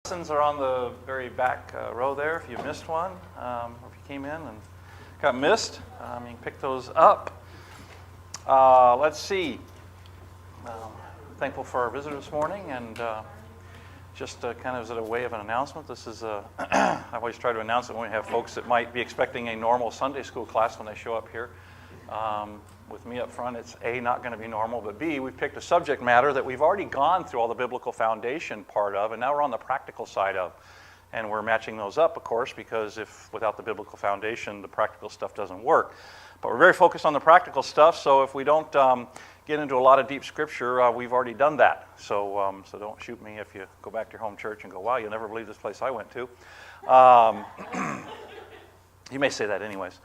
Lessons are on the very back row there. If you missed one, or if you came in and got missed, you can pick those up. Let's see. Thankful for our visitor this morning, and just kind of as a way of an announcement, this is I always try to announce it when we have folks that might be expecting a normal Sunday school class when they show up here. With me up front, it's A, not going to be normal, but B, we've picked a subject matter that we've already gone through all the biblical foundation part of, and now we're on the practical side of. And we're matching those up, of course, because if without the biblical foundation, the practical stuff doesn't work. But we're very focused on the practical stuff, so if we don't get into a lot of deep scripture, we've already done that. So don't shoot me if you go back to your home church and go, wow, you'll never believe this place I went to. You may say that anyways.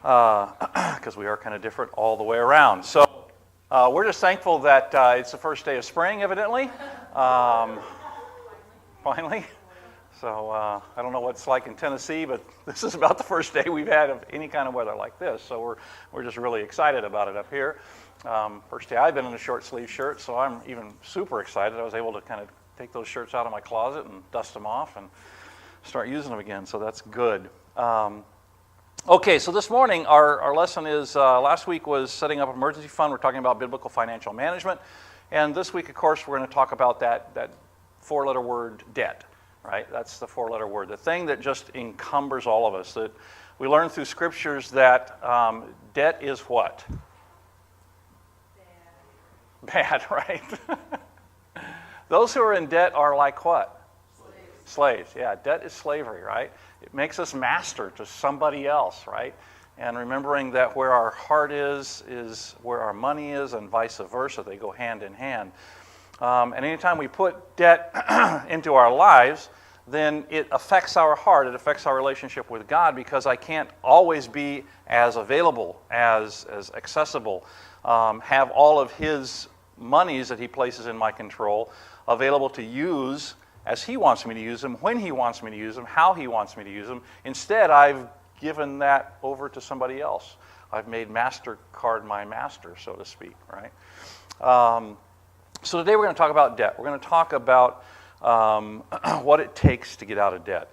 Because we are kind of different all the way around. So we're just thankful that it's the first day of spring, evidently. Finally. So I don't know what it's like in Tennessee, but this is about the first day we've had of any kind of weather like this. So we're just really excited about it up here. First day I've been in a short sleeve shirt, so I'm even super excited. I was able to kind of take those shirts out of my closet and dust them off and start using them again. So that's good. Okay, so this morning our lesson is, last week was setting up an emergency fund. We're talking about biblical financial management. And this week, of course, we're going to talk about that four-letter word, debt, right? That's the four-letter word, the thing that just encumbers all of us. That we learn through scriptures that debt is what? Bad, right? Those who are in debt are like what? Slaves. Yeah, debt is slavery, right? It makes us master to somebody else, right? And remembering that where our heart is where our money is, and vice versa. They go hand in hand. And anytime we put debt into our lives, then it affects our heart. It affects our relationship with God, because I can't always be as available, as accessible, have all of His monies that He places in my control available to use as He wants me to use them, when He wants me to use them, how He wants me to use them. Instead, I've given that over to somebody else. I've made MasterCard my master, so to speak, right? So today we're going to talk about debt. We're going to talk about what it takes to get out of debt.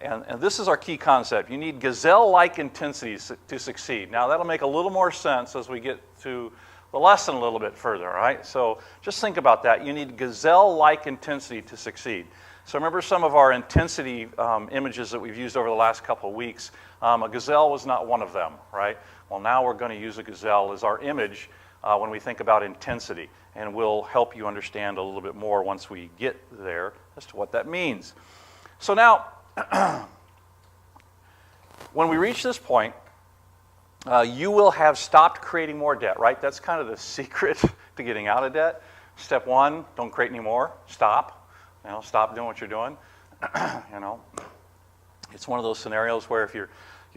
And this is our key concept. You need gazelle-like intensities to succeed. Now, that'll make a little more sense as we get to the lesson a little bit further, all right? So just think about that. You need gazelle-like intensity to succeed. So remember some of our intensity images that we've used over the last couple of weeks. A gazelle was not one of them, right? Well, now we're going to use a gazelle as our image when we think about intensity. And we'll help you understand a little bit more once we get there as to what that means. So now, when we reach this point, you will have stopped creating more debt, right? That's kind of the secret to getting out of debt. Step one, don't create any more. Stop. Stop doing what you're doing. It's one of those scenarios where if you're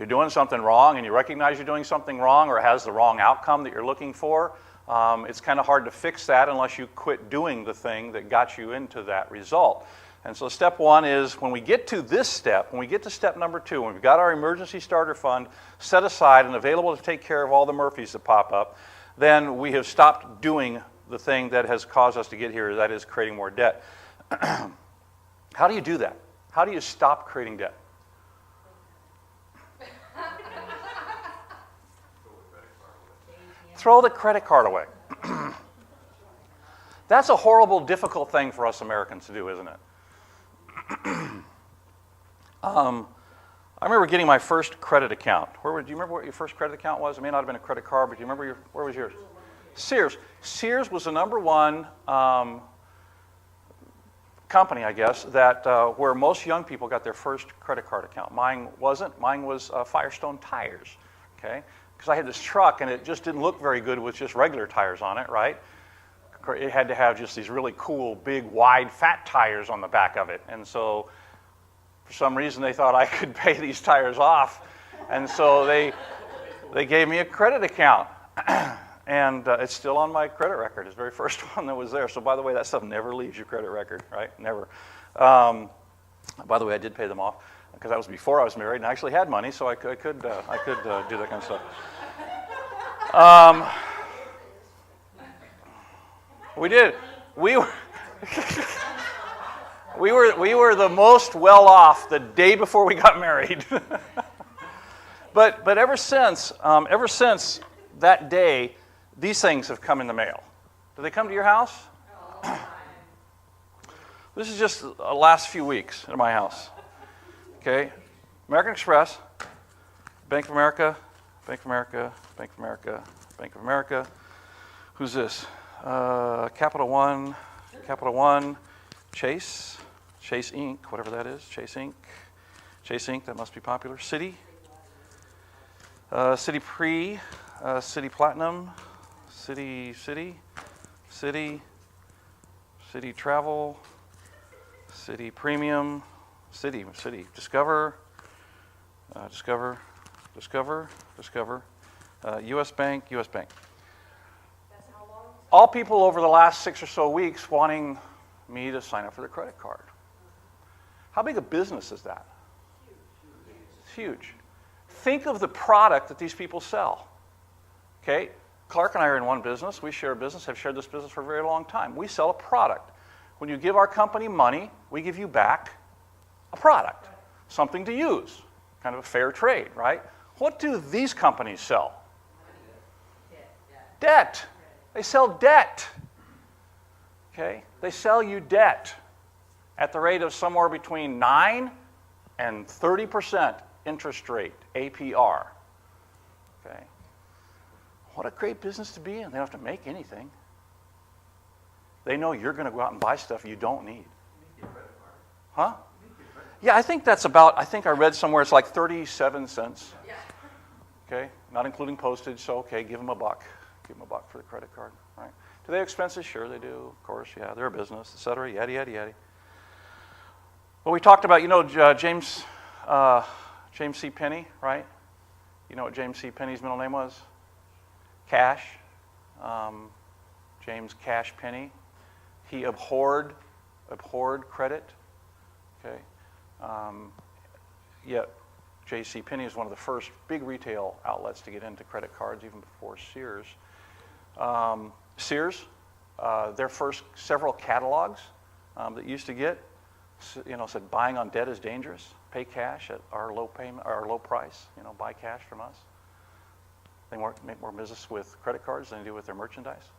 doing something wrong and you recognize you're doing something wrong, or it has the wrong outcome that you're looking for, it's kind of hard to fix that unless you quit doing the thing that got you into that result. And so step one is, when we get to this step, when we get to step number two, when we've got our emergency starter fund set aside and available to take care of all the Murphys that pop up, then we have stopped doing the thing that has caused us to get here, that is creating more debt. How do you do that? How do you stop creating debt? Throw the credit card away. That's a horrible, difficult thing for us Americans to do, isn't it? I remember getting my first credit account. Do you remember what your first credit account was? It may not have been a credit card, but do you remember where was yours? Sears. Sears was the number one company, I guess, that where most young people got their first credit card account. Mine wasn't. Mine was Firestone tires, okay? Because I had this truck, and it just didn't look very good with just regular tires on it, right? It had to have just these really cool, big, wide, fat tires on the back of it. And so for some reason, they thought I could pay these tires off. And so they gave me a credit account. And it's still on my credit record. It's the very first one that was there. So by the way, that stuff never leaves your credit record, right? Never. By the way, I did pay them off, because that was before I was married, and I actually had money, so I could do that kind of stuff. We did. We were the most well off the day before we got married. But ever since that day, these things have come in the mail. Do they come to your house? This is just the last few weeks at my house. Okay, American Express, Bank of America, Bank of America, Bank of America, Bank of America. Who's this? Capital One, Chase Inc., whatever that is, Chase Inc., that must be popular. Citi Pre, Citi Platinum, Citi Travel, Citi Premium, Citi Discover, U.S. Bank. All people over the last 6 or so weeks wanting me to sign up for their credit card. How big a business is that? It's huge. Think of the product that these people sell. Okay, Clark and I are in one business. We share a business, have shared this business for a very long time. We sell a product. When you give our company money, we give you back a product, something to use, kind of a fair trade, right? What do these companies sell? Debt. They sell debt. Okay? They sell you debt at the rate of somewhere between 9 and 30% interest rate, APR. Okay? What a great business to be in. They don't have to make anything. They know you're going to go out and buy stuff you don't need. Huh? Yeah, I think I read somewhere it's like 37 cents. Okay? Not including postage, so okay, give them $1. Give them $1 for the credit card, right? Do they have expenses? Sure they do, of course, yeah. They're a business, et cetera, yada, yada, yada. Well, we talked about, James C. Penney, right? You know what James C. Penney's middle name was? Cash. James Cash Penney. He abhorred credit, okay? Yet J.C. Penney is one of the first big retail outlets to get into credit cards, even before Sears. Sears, their first several catalogs that you used to get, said buying on debt is dangerous. Pay cash at our low price. Buy cash from us. They make more business with credit cards than they do with their merchandise.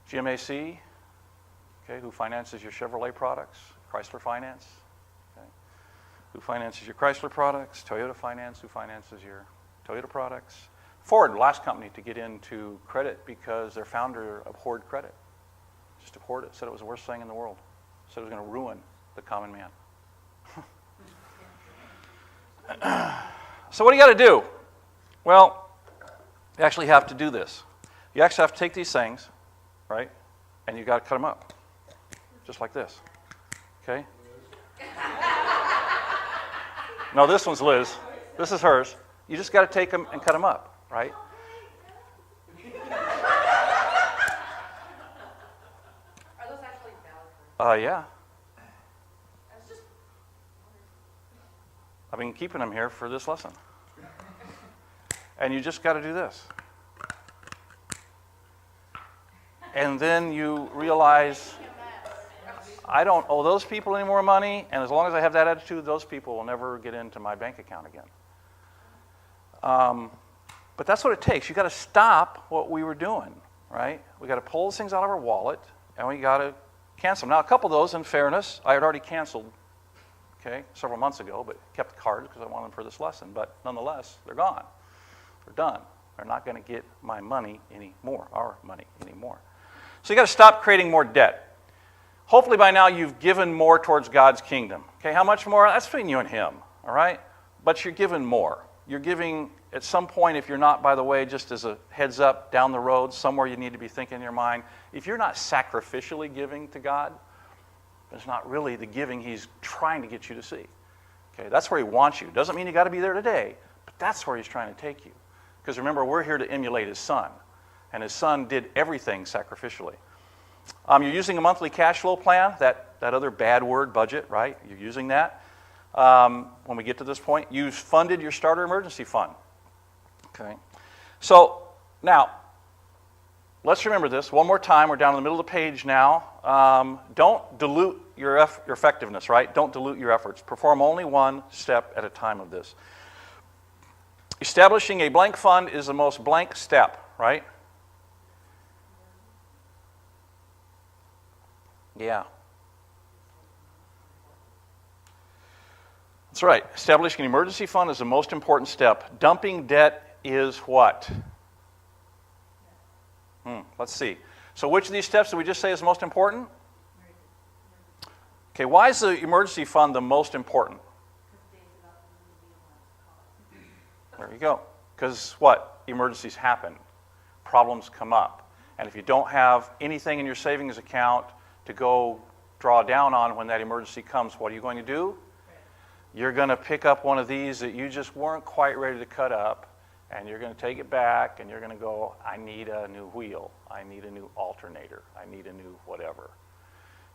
GMAC, okay, who finances your Chevrolet products? Chrysler Finance, okay. Who finances your Chrysler products? Toyota Finance, who finances your Toyota products? Ford, last company to get into credit because their founder abhorred credit. Just abhorred it. Said it was the worst thing in the world. Said it was going to ruin the common man. So what do you got to do? Well, you actually have to do this. You actually have to take these things, right, and you got to cut them up, just like this. Okay? No, this one's Liz. This is hers. You just got to take them and cut them up. Right? Are those actually valid? Yeah. I've been keeping them here for this lesson. And you just got to do this. And then you realize, I don't owe those people any more money, and as long as I have that attitude, those people will never get into my bank account again. But that's what it takes. You got to stop what we were doing, right? We got to pull those things out of our wallet, and we got to cancel them. Now, a couple of those, in fairness, I had already canceled, okay, several months ago, but kept the cards because I wanted them for this lesson. But nonetheless, they're gone. They're done. They're not going to get my money anymore, our money anymore. So you got to stop creating more debt. Hopefully by now you've given more towards God's kingdom. Okay, how much more? That's between you and Him, all right? But you're giving more. You're giving at some point, if you're not, by the way, just as a heads up down the road, somewhere you need to be thinking in your mind, if you're not sacrificially giving to God, it's not really the giving He's trying to get you to see. Okay, that's where He wants you. Doesn't mean you got to be there today, but that's where He's trying to take you. Because remember, we're here to emulate His Son, and His Son did everything sacrificially. You're using a monthly cash flow plan, that other bad word, budget, right? You're using that. When we get to this point, you've funded your starter emergency fund. Okay. So now, let's remember this one more time. We're down in the middle of the page now. Don't dilute your effectiveness, right? Don't dilute your efforts. Perform only one step at a time of this. Establishing a blank fund is the most blank step, right? Yeah. That's right. Establishing an emergency fund is the most important step. Dumping debt is what? Let's see. So which of these steps did we just say is most important? Okay, why is the emergency fund the most important? There you go. Because what? Emergencies happen. Problems come up. And if you don't have anything in your savings account to go draw down on when that emergency comes, what are you going to do? You're going to pick up one of these that you just weren't quite ready to cut up, and you're going to take it back, and you're going to go, I need a new wheel. I need a new alternator. I need a new whatever.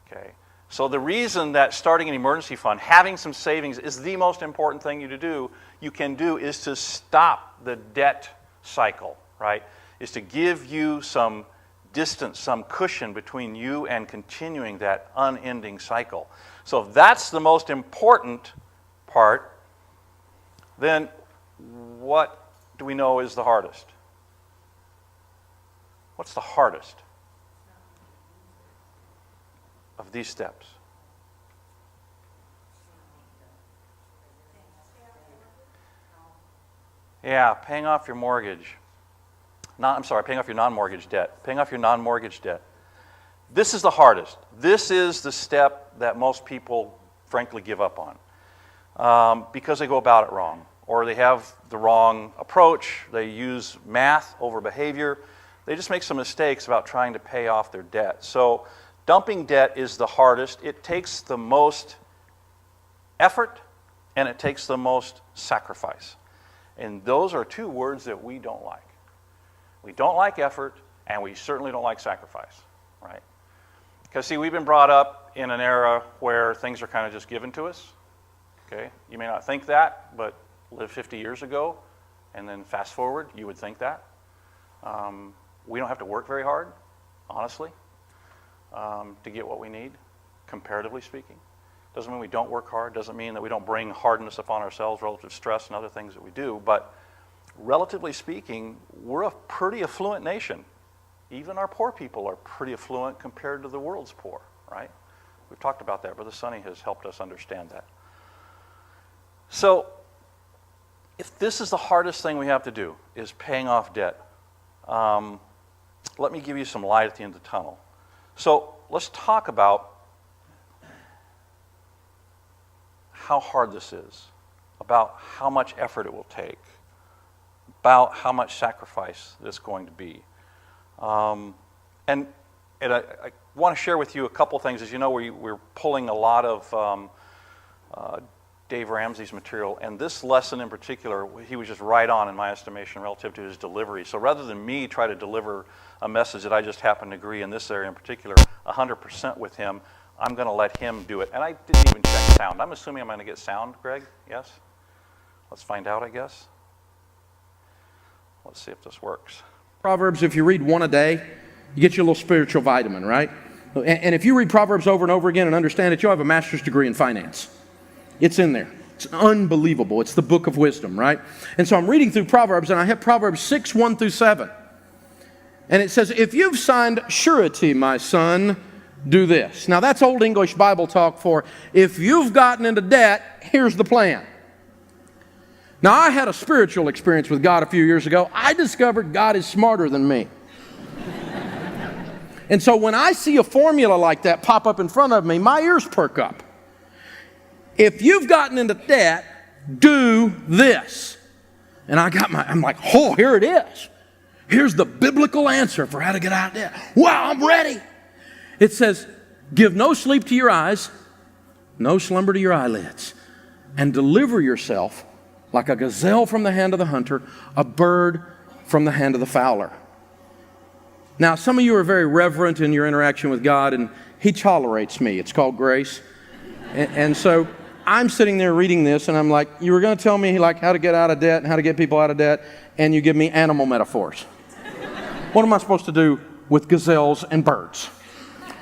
Okay? So the reason that starting an emergency fund, having some savings, is the most important thing you can do is to stop the debt cycle, right? Is to give you some distance, some cushion between you and continuing that unending cycle. So if that's the most important part, then what do we know is the hardest? What's the hardest of these steps? Yeah, paying off your mortgage. Paying off your non-mortgage debt. Paying off your non-mortgage debt. This is the hardest. This is the step that most people, frankly, give up on because they go about it wrong, or they have the wrong approach. They use math over behavior. They just make some mistakes about trying to pay off their debt. So dumping debt is the hardest. It takes the most effort, and it takes the most sacrifice. And those are two words that we don't like. We don't like effort, and we certainly don't like sacrifice, right? Because, see, we've been brought up in an era where things are kind of just given to us, okay? You may not think that, but live 50 years ago, and then fast forward, you would think that. We don't have to work very hard, honestly, to get what we need, comparatively speaking. Doesn't mean we don't work hard, doesn't mean that we don't bring hardness upon ourselves, relative stress and other things that we do, but relatively speaking, we're a pretty affluent nation. Even our poor people are pretty affluent compared to the world's poor, right? We've talked about that. Brother Sonny has helped us understand that. So, if this is the hardest thing we have to do, is paying off debt, let me give you some light at the end of the tunnel. So, let's talk about how hard this is, about how much effort it will take, about how much sacrifice it's going to be. And I want to share with you a couple things. As you know, we're pulling a lot of Dave Ramsey's material, and this lesson in particular, he was just right on in my estimation relative to his delivery. So rather than me try to deliver a message that I just happen to agree in this area in particular 100% with him, I'm going to let him do it. And I didn't even check sound. I'm assuming I'm going to get sound, Greg? Yes? Let's find out, I guess. Let's see if this works. Proverbs, if you read one a day, you get your little spiritual vitamin, right? And if you read Proverbs over and over again and understand it, you'll have a master's degree in finance. It's in there. It's unbelievable. It's the book of wisdom, right? And so I'm reading through Proverbs, and I have Proverbs 6, 1 through 7. And it says, if you've signed surety, my son, do this. Now that's Old English Bible talk for, if you've gotten into debt, here's the plan. Now, I had a spiritual experience with God a few years ago. I discovered God is smarter than me. And so when I see a formula like that pop up in front of me, my ears perk up. If you've gotten into debt, do this. And I'm like, oh, here it is. Here's the biblical answer for how to get out of debt. Wow, I'm ready. It says, give no sleep to your eyes, no slumber to your eyelids, and deliver yourself like a gazelle from the hand of the hunter, a bird from the hand of the fowler. Now, some of you are very reverent in your interaction with God, and He tolerates me. It's called grace. And so I'm sitting there reading this, and I'm like, you were going to tell me like how to get out of debt and how to get people out of debt, and you give me animal metaphors. What am I supposed to do with gazelles and birds?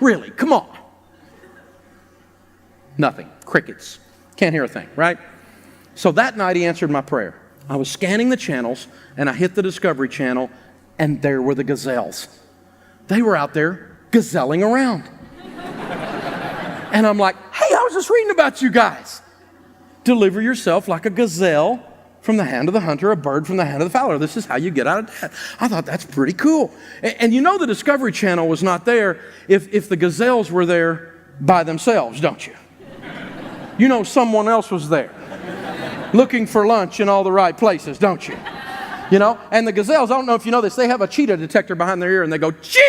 Really, come on. Nothing. Crickets. Can't hear a thing, right? So that night he answered my prayer. I was scanning the channels, and I hit the Discovery Channel, and there were the gazelles. They were out there gazelling around. And I'm like, hey, I was just reading about you guys. Deliver yourself like a gazelle from the hand of the hunter, a bird from the hand of the fowler. This is how you get out of debt. I thought that's pretty cool. And you know the Discovery Channel was not there if the gazelles were there by themselves, don't you? You know someone else was there looking for lunch in all the right places, don't you? You know, and the gazelles, I don't know if you know this, they have a cheetah detector behind their ear and they go, cheetah!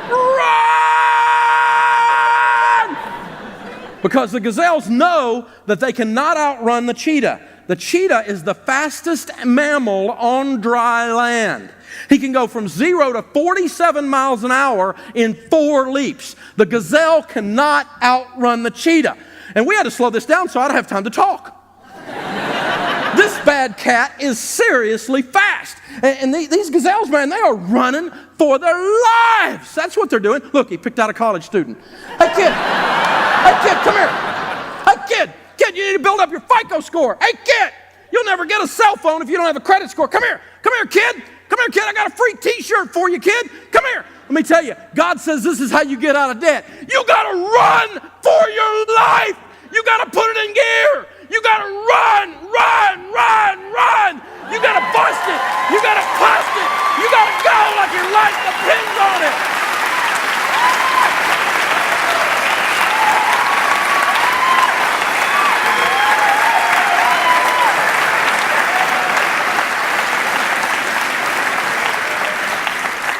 Run! Because the gazelles know that they cannot outrun the cheetah. The cheetah is the fastest mammal on dry land. He can go from 0 to 47 miles an hour in 4 leaps. The gazelle cannot outrun the cheetah. And we had to slow this down so I'd have time to talk. This bad cat is seriously fast. And these gazelles, man, they are running for their lives. That's what they're doing. Look, he picked out a college student. Hey, kid, come here. Hey, kid, you need to build up your FICO score. Hey, kid, you'll never get a cell phone if you don't have a credit score. Come here, kid. Come here, kid. I got a free t-shirt for you, kid. Come here. Let me tell you, God says this is how you get out of debt. You got to run for your life. You got to put it in gear. You got to run. You got to bust it. You got to bust it. You got to go like your life depends on it.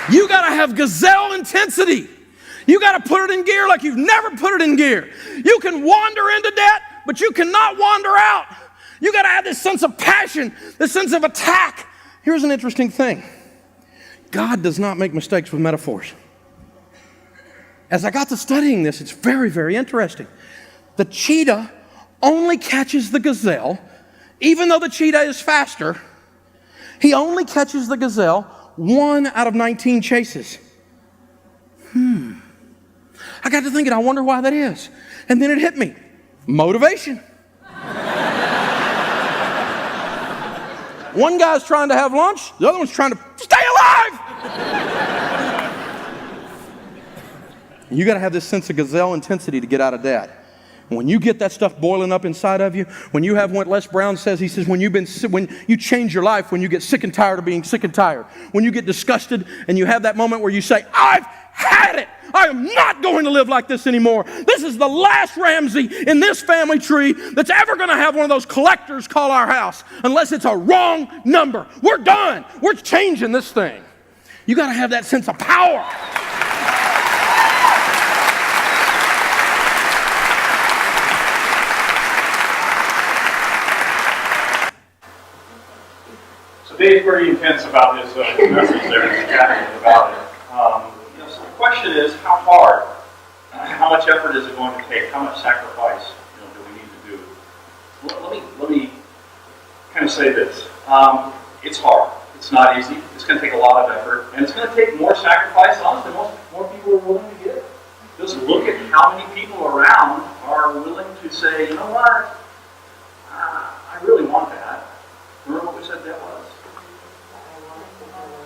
You got to have gazelle intensity. You got to put it in gear like you've never put it in gear. You can wander into debt, but you cannot wander out. You got to have this sense of passion, this sense of attack. Here's an interesting thing. God does not make mistakes with metaphors. As I got to studying this, it's very, very interesting. The cheetah only catches the gazelle, even though the cheetah is faster. He only catches the gazelle 1 out of 19 chases. I got to thinking, I wonder why that is. And then it hit me. Motivation. One guy's trying to have lunch, the other one's trying to stay alive. You got to have this sense of gazelle intensity to get out of debt. When you get that stuff boiling up inside of you, when you have what Les Brown says, he says, when you change your life, when you get sick and tired of being sick and tired, when you get disgusted and you have that moment where you say, I've had it. I am not going to live like this anymore. This is the last Ramsey in this family tree that's ever going to have one of those collectors call our house unless it's a wrong number. We're done. We're changing this thing. You got to have that sense of power. So Dave's pretty intense about this message there. He's passionate about it. So the question is, how hard? How much effort is it going to take? How much sacrifice do we need to do? Let me kind of say this. It's hard. It's not easy. It's going to take a lot of effort, and it's going to take more sacrifice, honestly, more people are willing to give. Just look at how many people around are willing to say, you know what, I really want that. Remember what we said that was?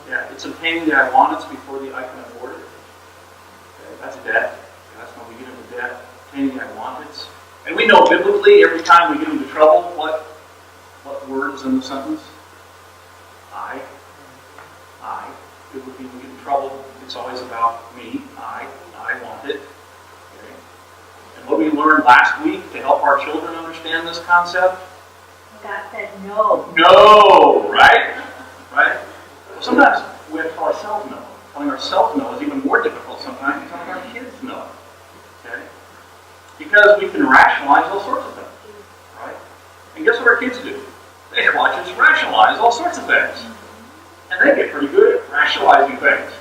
Yeah, it's obtaining the I want it's before the I can afford it. Okay, that's debt. That's when we get into debt. Obtaining the I want it's. And we know biblically, every time we get into trouble, what word is in the sentence? I. Biblically, when we get in trouble, it's always about me. I want it. Okay. And what we learned last week to help our children understand this concept? God said no. No, right? Right? Sometimes we have to tell ourselves no. Telling ourselves no is even more difficult sometimes than telling our kids no. Okay? Because we can rationalize all sorts of things. Right? And guess what our kids do? They watch us rationalize all sorts of things. And they get pretty good at rationalizing things.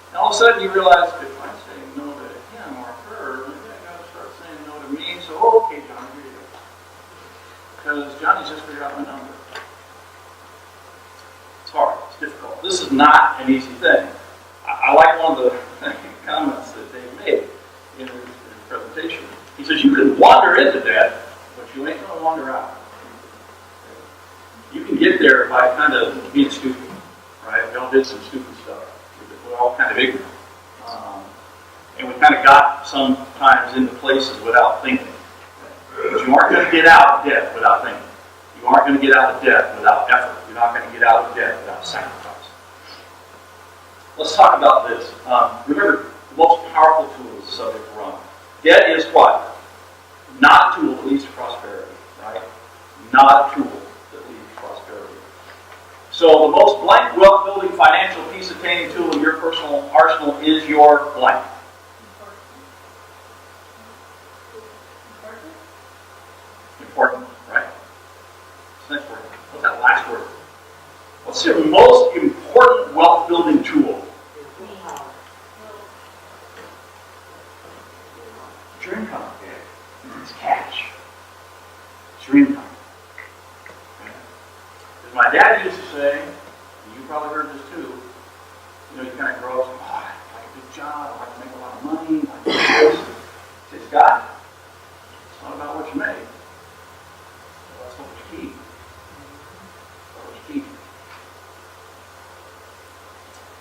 And all of a sudden you realize, if I'm saying no to him or her, maybe I got to start saying no to me. So, okay, John, here you go. Because Johnny's just figured out my number. It's hard. It's difficult. This is not an easy thing. I like one of the comments that Dave made in his presentation. He says, you can wander into debt, but you ain't going to wander out. You can get there by kind of being stupid, right? We all did some stupid stuff. We're all kind of ignorant. And we kind of got sometimes into places without thinking. But you aren't going to get out of debt without thinking. You aren't going to get out of debt without effort. You're not going to get out of debt without sacrifice. Let's talk about this. Remember, the most powerful tool is the subject we're on. Debt is what? Not a tool that leads to prosperity, right? Not a tool that leads to prosperity. So the most blank wealth-building financial peace-attaining tool in your personal arsenal is your blank. Important, right? What's the next word? What's that last word? What's your most important wealth-building tool? It's your income. It's cash. It's your income. As my dad used to say, and you probably heard this too, you kind of grow up, I like a good job, I like to make a lot of money, I like to do this. He says, God, it's not about what you make. That's what you keep. That's what you keep.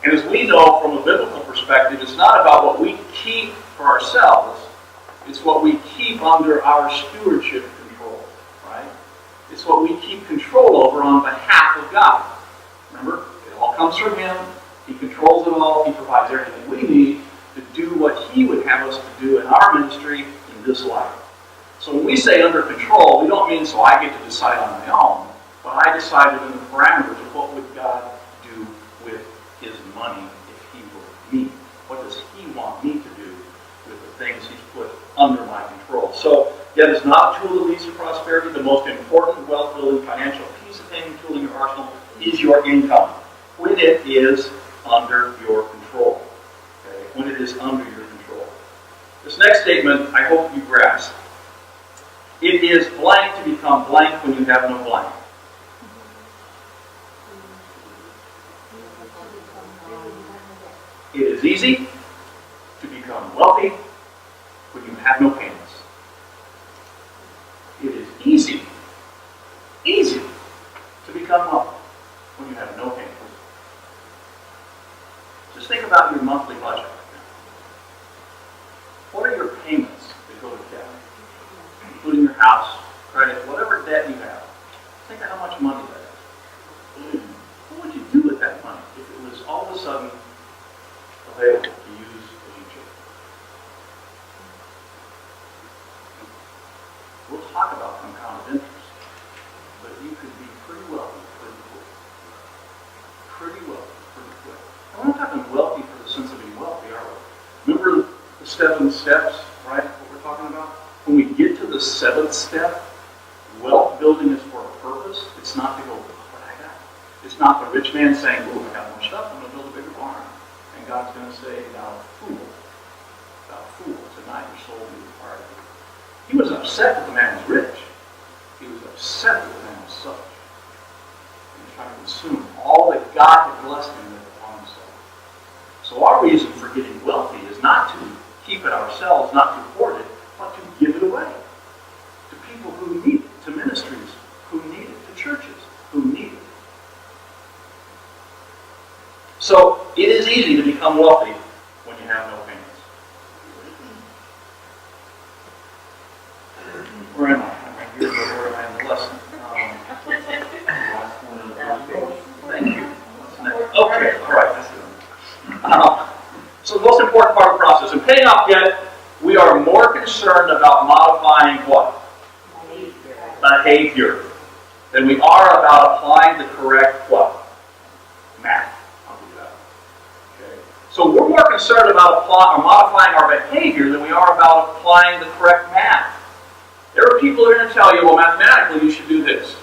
And as we know from a biblical perspective, it's not about what we keep for ourselves, it's what we keep under our stewardship control, right? It's what we keep control over on behalf of God. Remember, it all comes from Him. He controls it all. He provides everything we need to do what He would have us to do in our ministry in this life. So when we say under control, we don't mean so I get to decide on my own, but I decide within the parameters of what would God do with His money if He were me. What does He want me to do with the things He's put under my control? So, debt is not a tool that leads to prosperity. The most important wealth-building, financial peace-attaining tool in your arsenal is your income, when it is under your control. Okay? When it is under your control. This next statement, I hope you grasp. It is blank to become blank when you have no blank. It is easy to become wealthy when you have no payments. It is easy to become wealthy when you have no payments. Just think about your monthly budget. What are your payments that go with debt? Including your house, credit, whatever debt you have. Think of how much money that is. What would you do with that money if it was all of a sudden available to use as you choose? We'll talk about compounded interest, but you could be pretty wealthy pretty quick. Pretty wealthy pretty quick. And we're not talking wealthy for the sense of being wealthy, are we? Remember the 7 steps, right? What we're talking about? When we get to the 7th step, wealth building is for a purpose. It's not to go, look what I got. It's not the rich man saying, oh, I got more stuff, I'm going to build a bigger barn. And God's going to say, thou fool, tonight your soul will be required of you. He was upset that the man was rich. He was upset that the man was selfish. He was trying to consume all that God had blessed him with upon himself. So our reason for getting wealthy is not to keep it ourselves, not to hoard it, but to give it away to people who need it, to ministries who need it, to churches who need it. So it is easy to become wealthy when you have no payments. Where am I? I'm right here, but where am I in the lesson? Thank you. Okay, all right. So the most important part of the process, in paying off debt, we are more concerned about modifying what? Behavior. Than we are about applying the correct what? Math. I'll do that. Okay. So we're more concerned about modifying our behavior than we are about applying the correct math. There are people who are going to tell you, well, mathematically you should do this.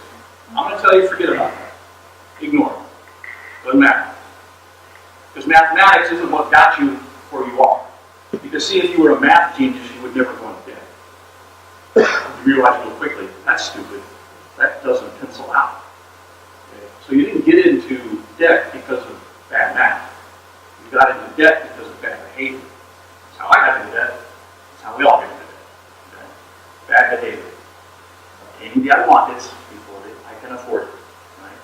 I'm going to tell you, forget about that. Ignore it. Doesn't matter. Because mathematics isn't what got you where you are. Because see, if you were a math genius, you would never go into debt. You realize real quickly, that's stupid. That doesn't pencil out. Okay? So you didn't get into debt because of bad math. You got into debt because of bad behavior. That's how I got into debt. That's how we all get into debt. Okay? Bad behavior. Maybe I want this before I can afford it. Right?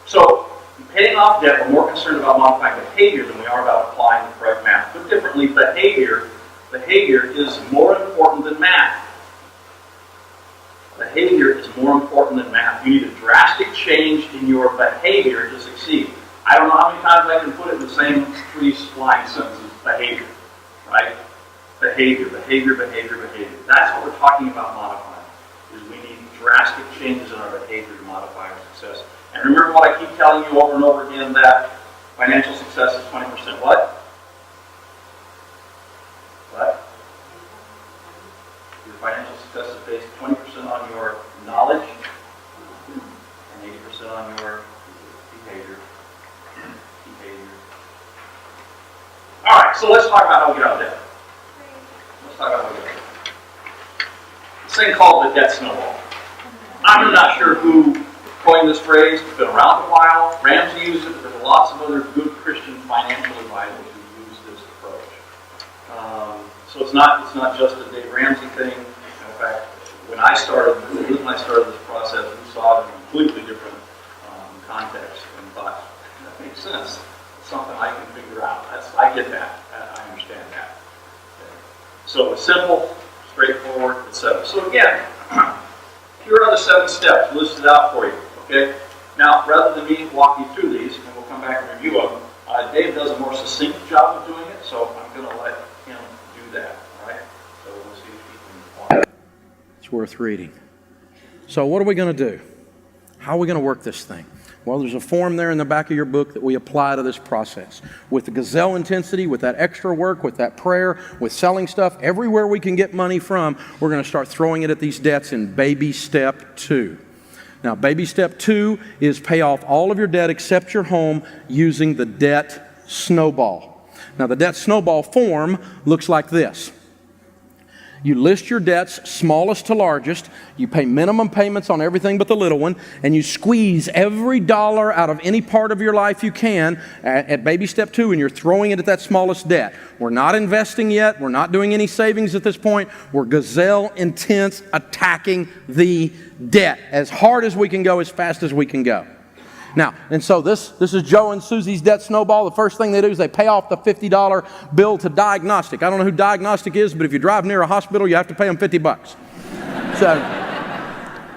So, in paying off debt, we're more concerned about modifying behavior than we are about applying the correct math. Put differently, behavior is more important than math. Behavior is more important than math. You need a drastic change in your behavior to succeed. I don't know how many times I can put it in the same 3-line sentences. Behavior, right? Behavior. That's what we're talking about modifying. Is we need drastic changes in our behavior to modify our success. And remember what I keep telling you over and over again, that financial success is 20% what? What? Your financial success is based 20% on your knowledge and 80% on your behavior. All right, so let's talk about how we get out of debt. This thing called the debt snowball. I'm not sure who coined this phrase. It's been around a while. Ramsey used it, but there's lots of other good Christian financial advisors who use this approach. So it's not just a Dave Ramsey thing. In fact, when I started this process, we saw it in a completely different context and thought, that makes sense. It's something I can figure out. I get that. I understand that. Okay. So it's simple, straightforward, etc. So again, here are the 7 steps listed out for you. Okay. Now, rather than me walk you through these, and we'll come back and review them, Dave does a more succinct job of doing it, so I'm going to let him do that. All right. So we'll see if he can. It's worth reading. So what are we going to do? How are we going to work this thing? Well, there's a form there in the back of your book that we apply to this process. With the gazelle intensity, with that extra work, with that prayer, with selling stuff, everywhere we can get money from, we're going to start throwing it at these debts in baby step 2. Now, baby step 2 is pay off all of your debt except your home using the debt snowball. Now, the debt snowball form looks like this. You list your debts smallest to largest, you pay minimum payments on everything but the little one, and you squeeze every dollar out of any part of your life you can at baby step 2, and you're throwing it at that smallest debt. We're not investing yet, we're not doing any savings at this point, we're gazelle intense attacking the debt as hard as we can go, as fast as we can go. Now, and so this is Joe and Susie's debt snowball. The first thing they do is they pay off the $50 bill to Diagnostic. I don't know who Diagnostic is, but if you drive near a hospital, you have to pay them $50. So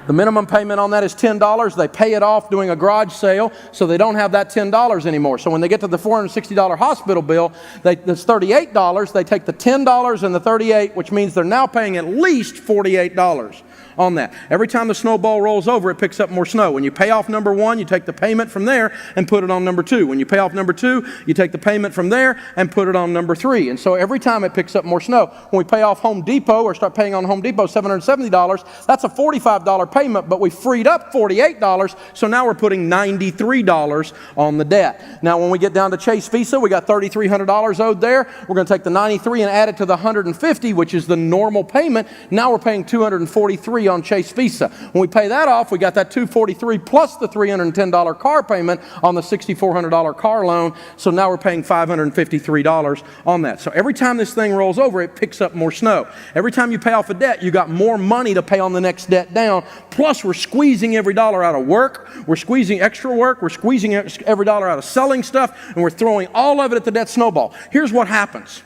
the minimum payment on that is $10. They pay it off doing a garage sale, so they don't have that $10 anymore. So when they get to the $460 hospital bill, that's $38. They take the $10 and the $38, which means they're now paying at least $48 on that. Every time the snowball rolls over, it picks up more snow. When you pay off number 1, you take the payment from there and put it on number 2. When you pay off number 2, you take the payment from there and put it on number 3. And so every time it picks up more snow. When we pay off Home Depot or start paying on Home Depot $770, that's a $45 payment, but we freed up $48, so now we're putting $93 on the debt. Now when we get down to Chase Visa, we got $3,300 owed there. We're going to take the $93 and add it to the $150, which is the normal payment. Now we're paying $243 on Chase Visa. When we pay that off, we got that $243 plus the $310 car payment on the $6,400 car loan. So now we're paying $553 on that. So every time this thing rolls over, it picks up more snow. Every time you pay off a debt, you got more money to pay on the next debt down. Plus, we're squeezing every dollar out of work. We're squeezing extra work. We're squeezing every dollar out of selling stuff, and we're throwing all of it at the debt snowball. Here's what happens.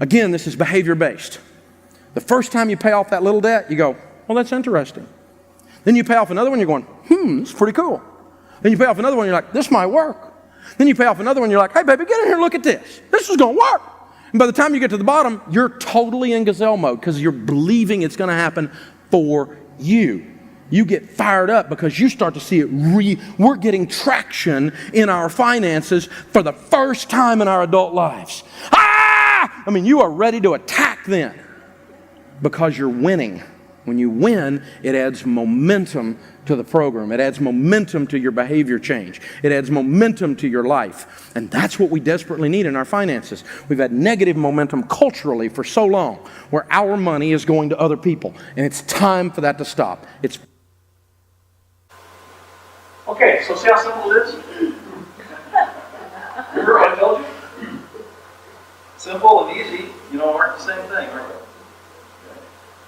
Again, this is behavior-based. The first time you pay off that little debt, you go, well, that's interesting. Then you pay off another one, you're going, this is pretty cool. Then you pay off another one, you're like, this might work. Then you pay off another one, you're like, hey, baby, get in here, look at this. This is going to work. And by the time you get to the bottom, you're totally in gazelle mode because you're believing it's going to happen for you. You get fired up because you start to see it. We're getting traction in our finances for the first time in our adult lives. I mean, you are ready to attack then because you're winning. When you win, it adds momentum to the program. It adds momentum to your behavior change. It adds momentum to your life. And that's what we desperately need in our finances. We've had negative momentum culturally for so long where our money is going to other people. And it's time for that to stop. Okay, so see how simple it is? Remember I told you? Simple and easy, aren't the same thing, are they?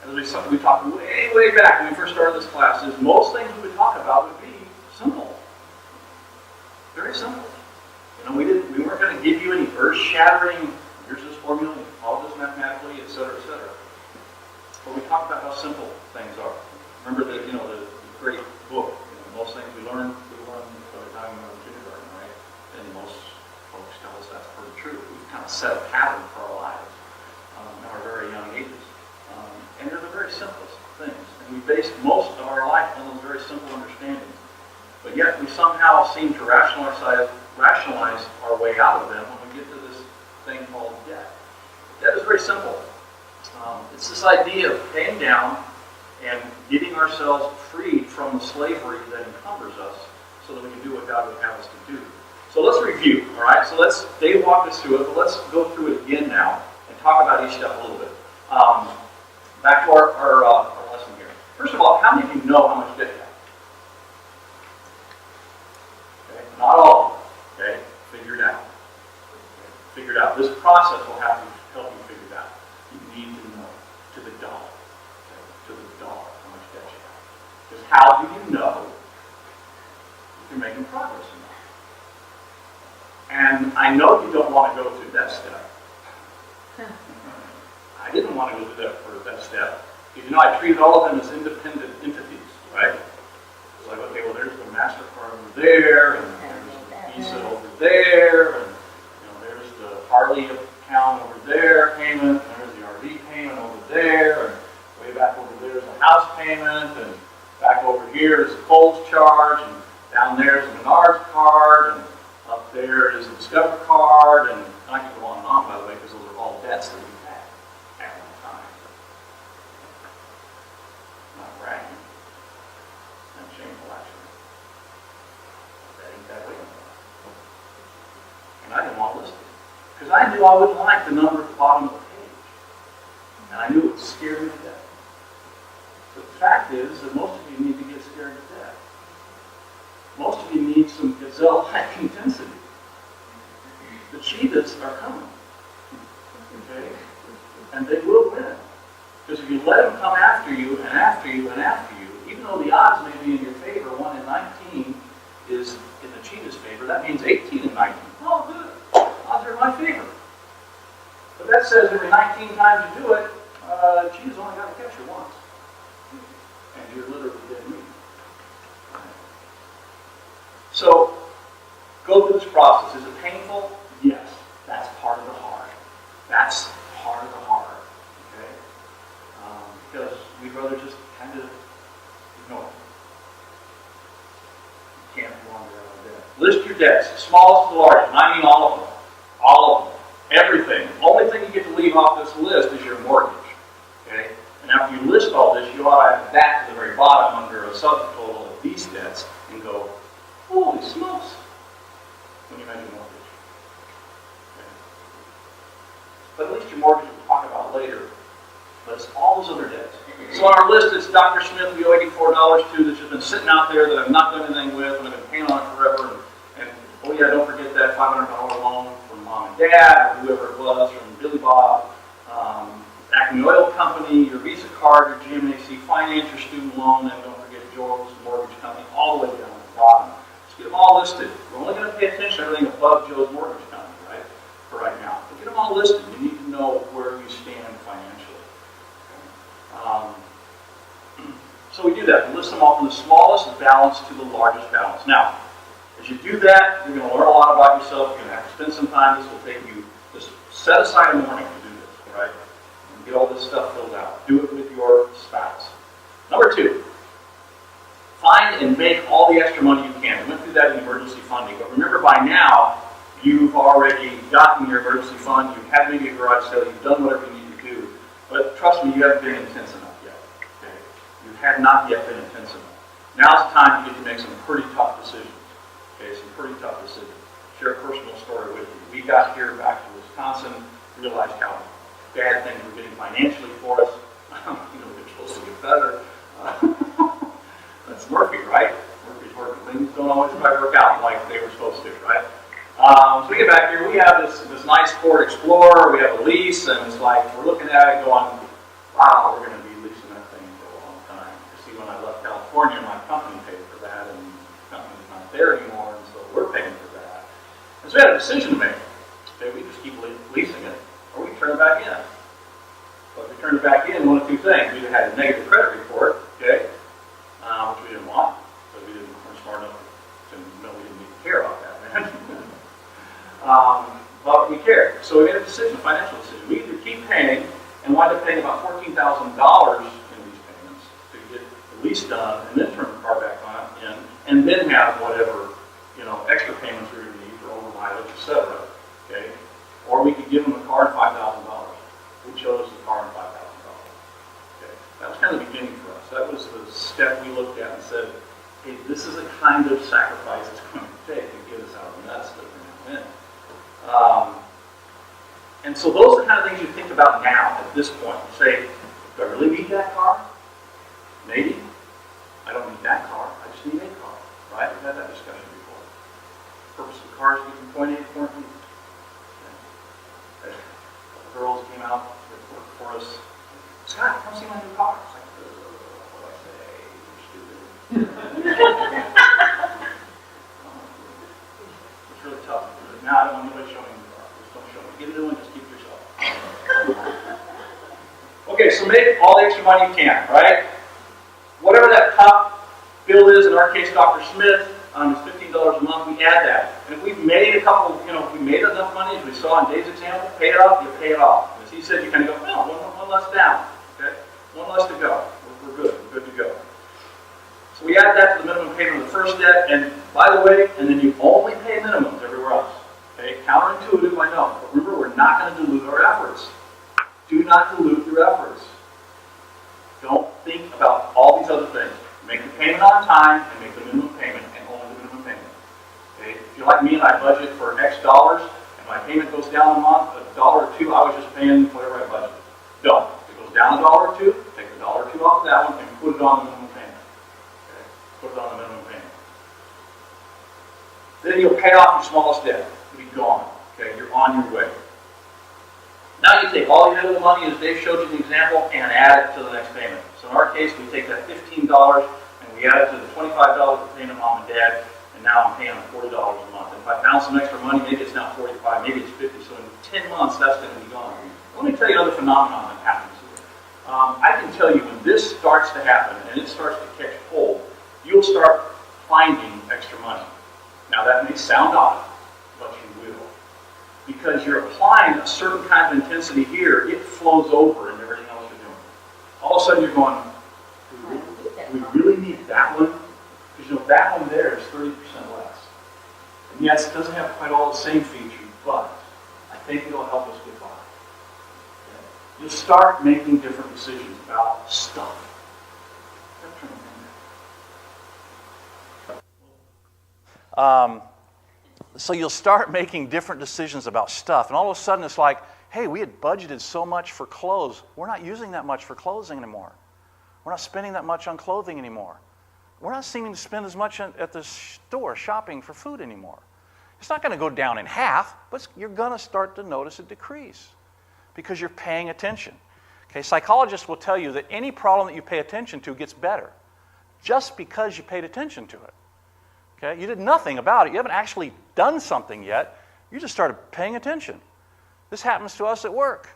And we talked way back when we first started this class, is most things we would talk about would be simple. Very simple. We weren't going to give you any earth-shattering, here's this formula, you follow this mathematically, et cetera, et cetera. But we talked about how simple things are. Remember the great book, most things we learn by the time we're in kindergarten, right? And most folks tell us that's pretty true. We've kind of set a pattern for our lives at our very young ages. And they're the very simplest things. And we base most of our life on those very simple understandings. But yet we somehow seem to rationalize our way out of them when we get to this thing called debt. Debt is very simple. It's this idea of paying down and getting ourselves freed from the slavery that encumbers us so that we can do what God would have us to do. So let's review, all right? So Dave walked us through it, but let's go through it again now and talk about each step a little bit. Back to our lesson here. First of all, how many of you know how much debt you have? Okay, not all of you. Okay, figure it out. Okay, figure it out. This process will have to help you figure it out. You need to know to the dollar. Okay, to the dollar how much debt you have. Because how do you know if you're making progress or not? And I know you don't want to go through that step. I didn't want to go through that step. Because I treated all of them as independent entities, right? It's like, okay, well, there's the MasterCard over there, and there's the Visa over there, and there's the Harley account over there payment, and there's the RV payment over there, and way back over there is the house payment, and back over here is the Kohl's charge, and down there is the Menards card, and up there is the Discover card, and I can go on, by the way, because those are all debts that we've had at one time. Not bragging. Not shameful, actually. That ain't that way. And I didn't want to list it. Because I knew I wouldn't like the number at the bottom of the page. And I knew it would scare me to death. But the fact is that most of you need to get scared to death. Most of you need some gazelle-like intensity. The cheetahs are coming. Okay? And they will win. Because if you let them come after you and after you and after you, even though the odds may be in your favor, 1 in 19 is in the cheetah's favor, that means 18 in 19. Oh, good. Odds are in my favor. But that says every 19 times you do it, cheetah's only got to catch you once. And you're literally dead meat. So, go through this process. Is it painful? Yes. That's part of the hard. That's part of the hard. Okay? Because we'd rather just kind of ignore it. You can't wander out of debt. List your debts, smallest to largest. And I mean all of them. All of them. Everything. The only thing you get to leave off this list is your mortgage. Okay? And after you list all this, you ought to add that to the very bottom under a subtotal of these debts and go, holy smokes, when you measure mortgage. Okay. But at least your mortgage we'll talk about later. But it's all those other debts. So on our list, it's Dr. Smith, we owe $84 to, that's just been sitting out there that I've not done anything with, and I've been paying on it forever. And oh yeah, don't forget that $500 loan from mom and dad, or whoever it was, from Billy Bob, Acme Oil Company, your Visa card, your GMAC finance, your student loan, and don't forget Joel's mortgage company, all the way down to the bottom. Get them all listed. We're only going to pay attention to everything above Joe's mortgage company, right? For right now. But get them all listed. You need to know where you stand financially. Okay. So we do that. We list them all from the smallest balance to the largest balance. Now, as you do that, you're going to learn a lot about yourself. You're going to have to spend some time. This will take you, just set aside a morning to do this, all right? And get all this stuff filled out. Do it with your spouse. Number 2. Find and make all the extra money you can. We went through that in emergency funding, but remember by now, you've already gotten your emergency fund, you've had maybe a garage sale, you've done whatever you need to do, but trust me, you haven't been intense enough yet. Okay? You have not yet been intense enough. Now's the time you get to make some pretty tough decisions. Okay, some pretty tough decisions. Share a personal story with you. We got here back to Wisconsin, realized how bad things were getting financially for us. We're supposed to get better. That's Murphy, right? Murphy's working. Things don't always quite work out like they were supposed to, right? So we get back here. We have this this nice Ford Explorer, we have a lease, and it's like, we're looking at it going, wow, we're going to be leasing that thing for a long time. You see, when I left California, my company paid for that, and the company's not there anymore, and so we're paying for that. And so we had a decision to make. Okay, we just keep leasing it, or we turn it back in. But if we turned it back in, one of two things. We either had a negative credit report, okay, which we didn't want, so weren't smart enough to know we didn't need to care about that, man. But we cared. So we made a decision, a financial decision. We either keep paying and wind up paying about $14,000 in these payments to get the lease done and then turn the car back on in, and then have whatever, extra payments we would need for over mileage, etc. Okay? Or we could give them a car and $5,000. We chose the car and $5,000. Okay? That was kind of the beginning for us. That was the step we looked at and said, hey, this is a kind of sacrifice it's going to take to get us out of the mess that we're now in. And so those are the kind of things you think about now at this point. You say, do I really need that car? Maybe. I don't need that car. I just need a car. Right? We've had that discussion before. The purpose of the car is to get from point A to point B. Okay. The girls came out that worked for us. Scott, come see my new car. It's like, what do I say? You're stupid. It's really tough. Now I don't want anybody showing me the car. Just don't show me. Get a new one, just keep yourself. Okay, so make all the extra money you can, right? Whatever that top bill is, in our case, Dr. Smith, is $15 a month, we add that. And if we've made a couple, if we made enough money, as we saw in Dave's example, pay it off, you pay it off. As he said, you kind of go, no, one less down, okay? One less to go. We're good. We're good to go. So we add that to the minimum payment of the first debt, and by the way, and then you only pay minimums everywhere else. Okay, counterintuitive, I know, but remember, we're not going to dilute our efforts. Do not dilute your efforts. Don't think about all these other things. Make the payment on time and make the minimum payment and only the minimum payment. Okay, if you're like me and I budget for X dollars and my payment goes down a month, $1 or $2, I was just paying whatever I budgeted. Don't. If it goes down $1 or $2, take $1 or $2 off of that one and put it on the minimum payment. Okay, put it on the minimum payment. Then you'll pay off your smallest debt. It'll be gone. Okay, you're on your way. Now you take all your available money, as Dave showed you the example, and add it to the next payment. So in our case, we take that $15 and we add it to the $25 we're paying to mom and dad, and now I'm paying them $40 a month. And if I found some extra money, maybe it's now $45, maybe it's $50. So in 10 months, that's going to be gone. Let me tell you another phenomenon that happens here. I can tell you when this starts to happen and it starts to catch hold, you'll start finding extra money. Now that may sound odd, but you will. Because you're applying a certain kind of intensity here, it flows over in everything else you're doing. All of a sudden you're going, do we really need that one? Because that one there is 30% less. And yes, it doesn't have quite all the same features, but I think it'll help us get by. Okay? You'll start making different decisions about stuff. So you'll start making different decisions about stuff, and all of a sudden it's like, hey, we had budgeted so much for clothes. We're not using that much for clothes anymore. We're not spending that much on clothing anymore. We're not seeming to spend as much at the store shopping for food anymore. It's not going to go down in half, but you're going to start to notice a decrease because you're paying attention. Okay, psychologists will tell you that any problem that you pay attention to gets better just because you paid attention to it. Okay? You did nothing about it. You haven't actually done something yet. You just started paying attention. This happens to us at work.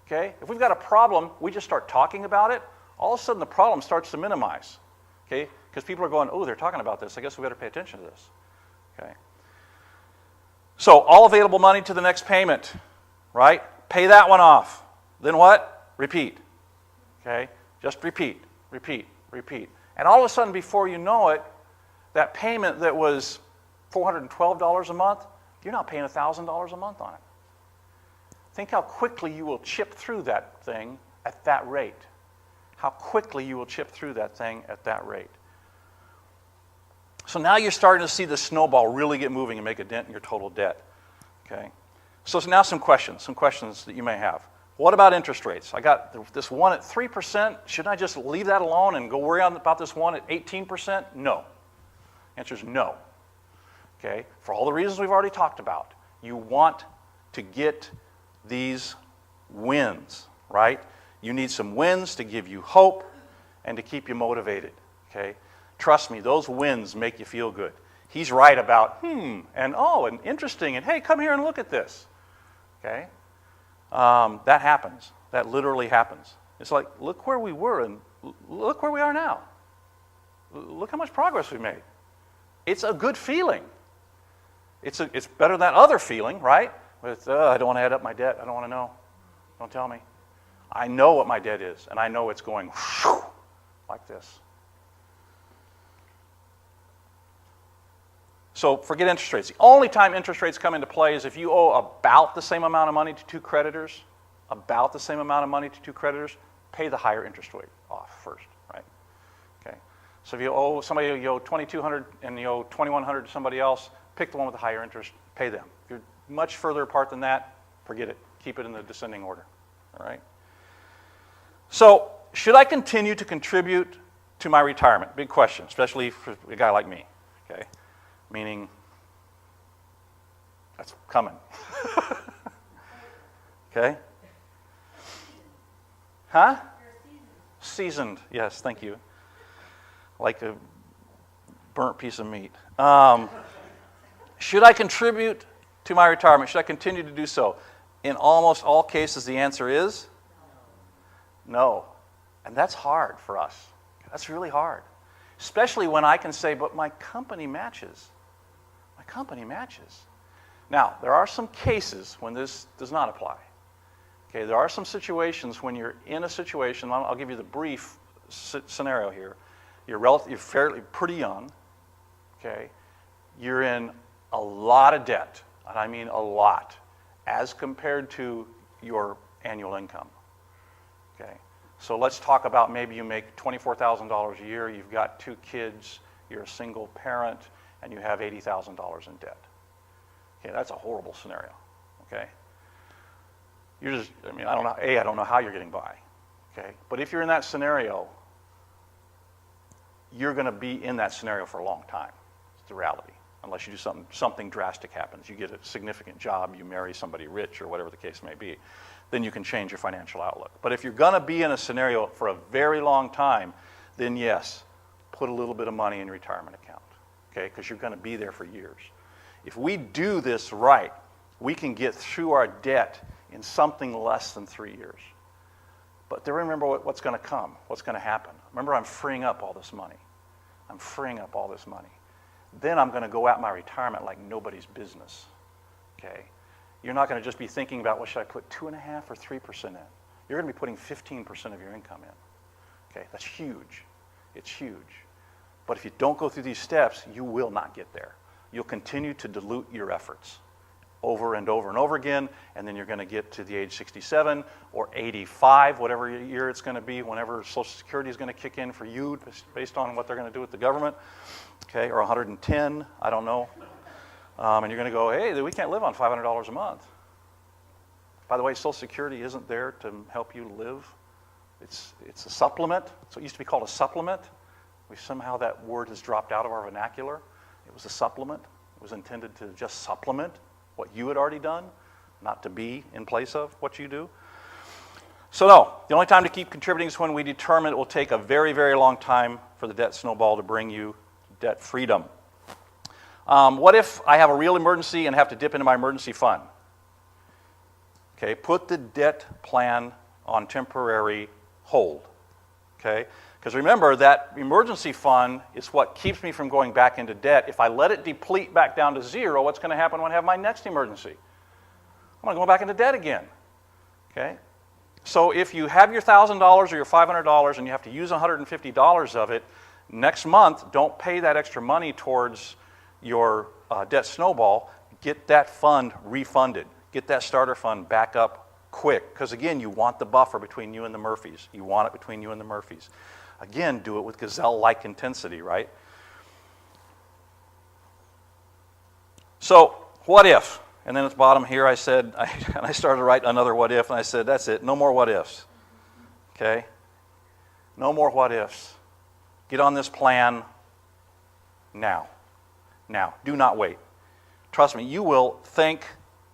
Okay? If we've got a problem, we just start talking about it. All of a sudden, the problem starts to minimize. Okay? Because people are going, oh, they're talking about this. I guess we better pay attention to this. Okay? So, all available money to the next payment. Right? Pay that one off. Then what? Repeat. Okay? Just repeat, repeat, repeat. And all of a sudden, before you know it, that payment that was $412 a month, you're now paying $1,000 a month on it. Think how quickly you will chip through that thing at that rate. How quickly you will chip through that thing at that rate. So now you're starting to see the snowball really get moving and make a dent in your total debt. Okay? So now some questions that you may have. What about interest rates? I got this one at 3%. Shouldn't I just leave that alone and go worry about this one at 18%? No. Answer is no. Okay? For all the reasons we've already talked about. You want to get these wins, right? You need some wins to give you hope and to keep you motivated, okay? Trust me, those wins make you feel good. He's right about, and oh, and interesting, and hey, come here and look at this, okay? That happens. That literally happens. It's like, look where we were and look where we are now. Look how much progress we made. It's a good feeling. It's better than that other feeling, right? With, I don't want to add up my debt. I don't want to know. Don't tell me. I know what my debt is, and I know it's going whew, like this. So forget interest rates. The only time interest rates come into play is if you owe about the same amount of money to two creditors, pay the higher interest rate off first, right? Okay. So if you owe somebody, you owe $2,200 and you owe $2,100 to somebody else, pick the one with the higher interest, pay them. If you're much further apart than that, forget it. Keep it in the descending order, all right? So should I continue to contribute to my retirement? Big question, especially for a guy like me, okay? Meaning, that's coming. Okay? Huh? Seasoned, yes, thank you. Like a burnt piece of meat. Should I contribute to my retirement? Should I continue to do so? In almost all cases, the answer is no. And that's hard for us. That's really hard. Especially when I can say, but my company matches. My company matches. Now, there are some cases when this does not apply. Okay, there are some situations when you're in a situation, I'll give you the brief scenario here. You're fairly pretty young, okay? You're in a lot of debt, and I mean a lot, as compared to your annual income, okay? So let's talk about maybe you make $24,000 a year, you've got 2 kids, you're a single parent, and you have $80,000 in debt. Okay, that's a horrible scenario, okay? I don't know how you're getting by, okay? But if you're in that scenario, you're going to be in that scenario for a long time. It's the reality. Unless you do something drastic happens. You get a significant job, you marry somebody rich, or whatever the case may be. Then you can change your financial outlook. But if you're going to be in a scenario for a very long time, then yes, put a little bit of money in your retirement account, okay? Because you're going to be there for years. If we do this right, we can get through our debt in something less than 3 years. But then remember what's going to come, what's going to happen. Remember, I'm freeing up all this money. Then I'm going to go at my retirement like nobody's business, okay? You're not going to just be thinking about, well, should I put 2.5% or 3% in? You're going to be putting 15% of your income in, okay? That's huge. It's huge. But if you don't go through these steps, you will not get there. You'll continue to dilute your efforts over and over and over again, and then you're going to get to the age 67 or 85, whatever year it's going to be, whenever Social Security is going to kick in for you based on what they're going to do with the government, okay, or 110, I don't know. And you're going to go, hey, we can't live on $500 a month. By the way, Social Security isn't there to help you live. It's a supplement. So it used to be called a supplement. Somehow that word has dropped out of our vernacular. It was a supplement. It was intended to just supplement what you had already done, not to be in place of what you do. So no, the only time to keep contributing is when we determine it will take a very, very long time for the debt snowball to bring you debt freedom. What if I have a real emergency and have to dip into my emergency fund? Okay, put the debt plan on temporary hold, okay? Because remember, that emergency fund is what keeps me from going back into debt. If I let it deplete back down to zero, what's going to happen when I have my next emergency? I'm going to go back into debt again, okay? So if you have your $1,000 or your $500 and you have to use $150 of it, next month, don't pay that extra money towards your debt snowball. Get that fund refunded. Get that starter fund back up quick. Because again, you want the buffer between you and the Murphys. You want it between you and the Murphys. Again, do it with gazelle-like intensity, right? So, what if? And then at the bottom here I said, and I started to write another what if, and I said, that's it, no more what ifs. Okay? No more what ifs. Get on this plan now. Now. Do not wait. Trust me, you will thank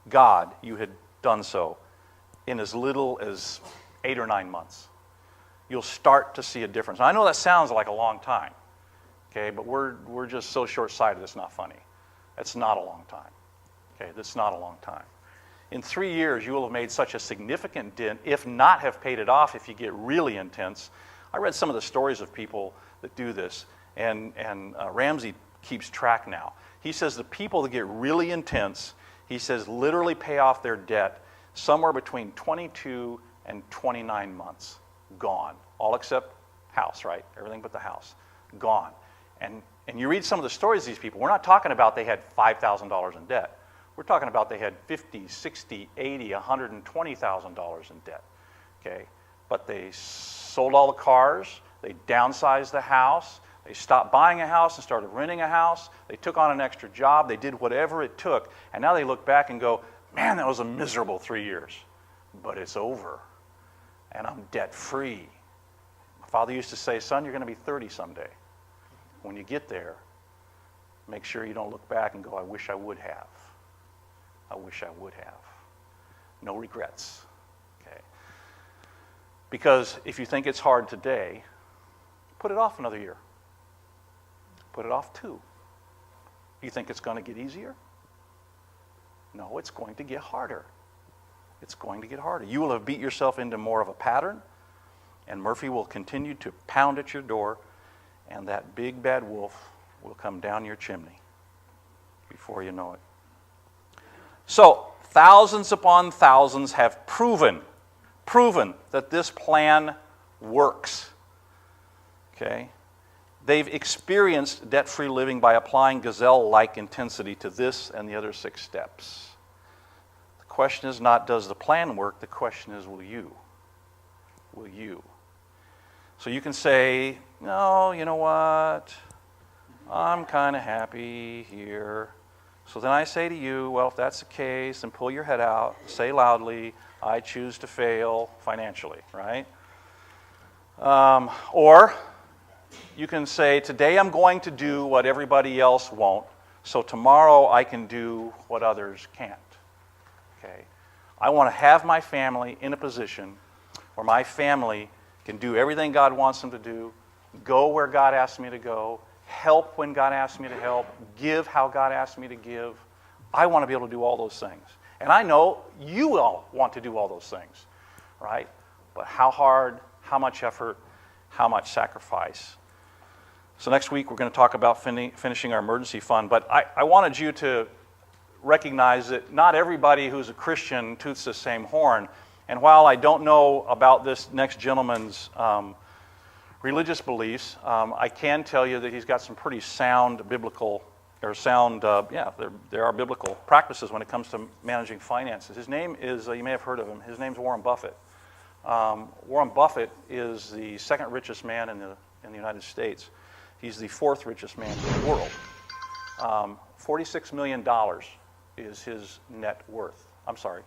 God you had done so in as little as 8 or 9 months. You'll start to see a difference. Now, I know that sounds like a long time, okay, but we're just so short-sighted it's not funny. That's not a long time, okay? That's not a long time. In 3 years, you will have made such a significant dent, if not have paid it off if you get really intense. I read some of the stories of people that do this, and Ramsey keeps track now. He says the people that get really intense, he says literally pay off their debt somewhere between 22 and 29 months. Gone. All except house, right? Everything but the house. Gone. And you read some of the stories of these people, we're not talking about they had $5,000 in debt. We're talking about they had $50, $60, $80, $120,000 in debt. Okay? But they sold all the cars, they downsized the house, they stopped buying a house and started renting a house, they took on an extra job, they did whatever it took, and now they look back and go, man, that was a miserable 3 years. But it's over, and I'm debt-free. My father used to say, son, you're going to be 30 someday. When you get there, make sure you don't look back and go, I wish I would have. I wish I would have. No regrets. Okay? Because if you think it's hard today, put it off another year. Put it off 2. You think it's going to get easier? No, it's going to get harder. It's going to get harder. You will have beat yourself into more of a pattern, and Murphy will continue to pound at your door, and that big bad wolf will come down your chimney before you know it. So, thousands upon thousands have proven that this plan works. Okay? They've experienced debt-free living by applying gazelle-like intensity to this and the other 6 steps. The question is not, does the plan work? The question is, will you? Will you? So you can say, no, you know what? I'm kind of happy here. So then I say to you, well, if that's the case, then pull your head out, say loudly, I choose to fail financially, right? Or you can say, today I'm going to do what everybody else won't, so tomorrow I can do what others can't. Okay? I want to have my family in a position where my family can do everything God wants them to do, go where God asks me to go, help when God asks me to help, give how God asks me to give. I want to be able to do all those things. And I know you all want to do all those things, right? But how hard, how much effort, how much sacrifice? So next week we're going to talk about finishing our emergency fund, but I wanted you to recognize that not everybody who's a Christian toots the same horn. And while I don't know about this next gentleman's religious beliefs, I can tell you that he's got some pretty sound biblical, there are biblical practices when it comes to managing finances. His name is, you may have heard of him, his name's Warren Buffett. Warren Buffett is the 2nd richest man in the United States. He's the 4th richest man in the world. $46 million is his net worth. I'm sorry,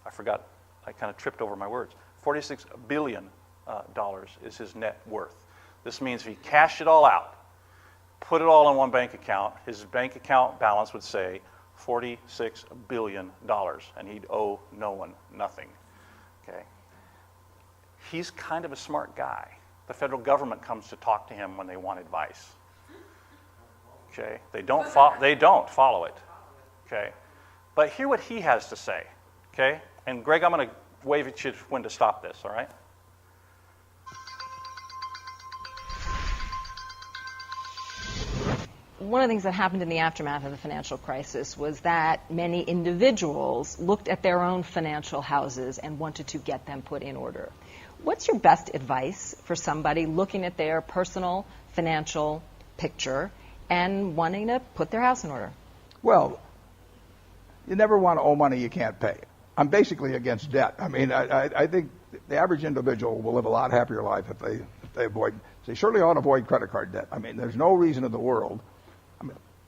I forgot. I kind of tripped over my words. $46 billion is his net worth. This means if he cashed it all out, put it all in one bank account, his bank account balance would say $46 billion, and he'd owe no one nothing. Okay? He's kind of a smart guy. The federal government comes to talk to him when they want advice. Okay? They don't follow it. Okay? But hear what he has to say. Okay? And Greg, I'm going to wave at you when to stop this, all right? One of the things that happened in the aftermath of the financial crisis was that many individuals looked at their own financial houses and wanted to get them put in order. What's your best advice for somebody looking at their personal financial picture and wanting to put their house in order? Well, you never want to owe money you can't pay. I'm basically against debt. I mean, I think the average individual will live a lot happier life if they avoid. They surely ought to avoid credit card debt. I mean, there's no reason in the world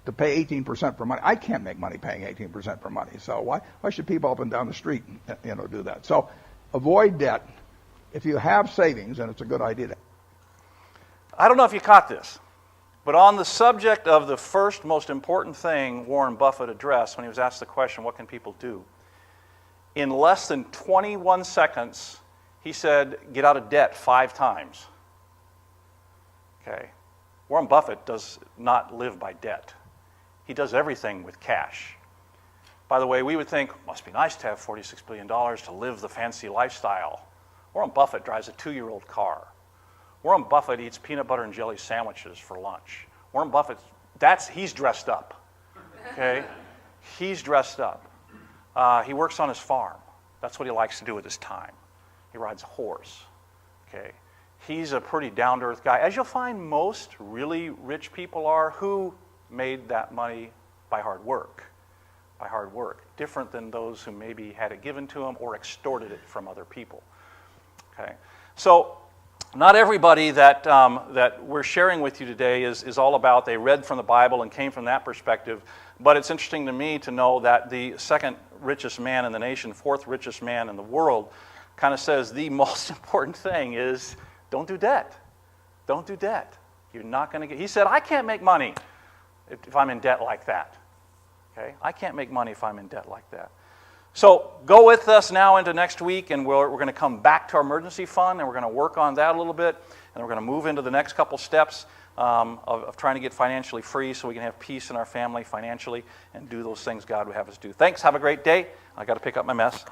to pay 18% for money. I can't make money paying 18% for money. So why should people up and down the street, do that? So avoid debt. If you have savings, and it's a good idea. I don't know if you caught this, but on the subject of the first most important thing Warren Buffett addressed when he was asked the question, what can people do? In less than 21 seconds, he said, get out of debt 5 times. Okay. Warren Buffett does not live by debt. He does everything with cash. By the way, we would think, must be nice to have $46 billion to live the fancy lifestyle. Warren Buffett drives a 2-year-old car. Warren Buffett eats peanut butter and jelly sandwiches for lunch. Warren Buffett, he's dressed up. Okay? He's dressed up. He works on his farm. That's what he likes to do with his time. He rides a horse. Okay? He's a pretty down-to-earth guy, as you'll find most really rich people are who made that money by hard work. By hard work. Different than those who maybe had it given to them or extorted it from other people. Okay? So, not everybody that we're sharing with you today is all about they read from the Bible and came from that perspective. But it's interesting to me to know that the second richest man in the nation, fourth richest man in the world, kind of says the most important thing is don't do debt. Don't do debt. You're not going to get... He said, I can't make money if I'm in debt like that. Okay? I can't make money if I'm in debt like that. So go with us now into next week, and we're going to come back to our emergency fund, and we're going to work on that a little bit, and we're going to move into the next couple steps of trying to get financially free so we can have peace in our family financially and do those things God would have us do. Thanks. Have a great day. I got to pick up my mess.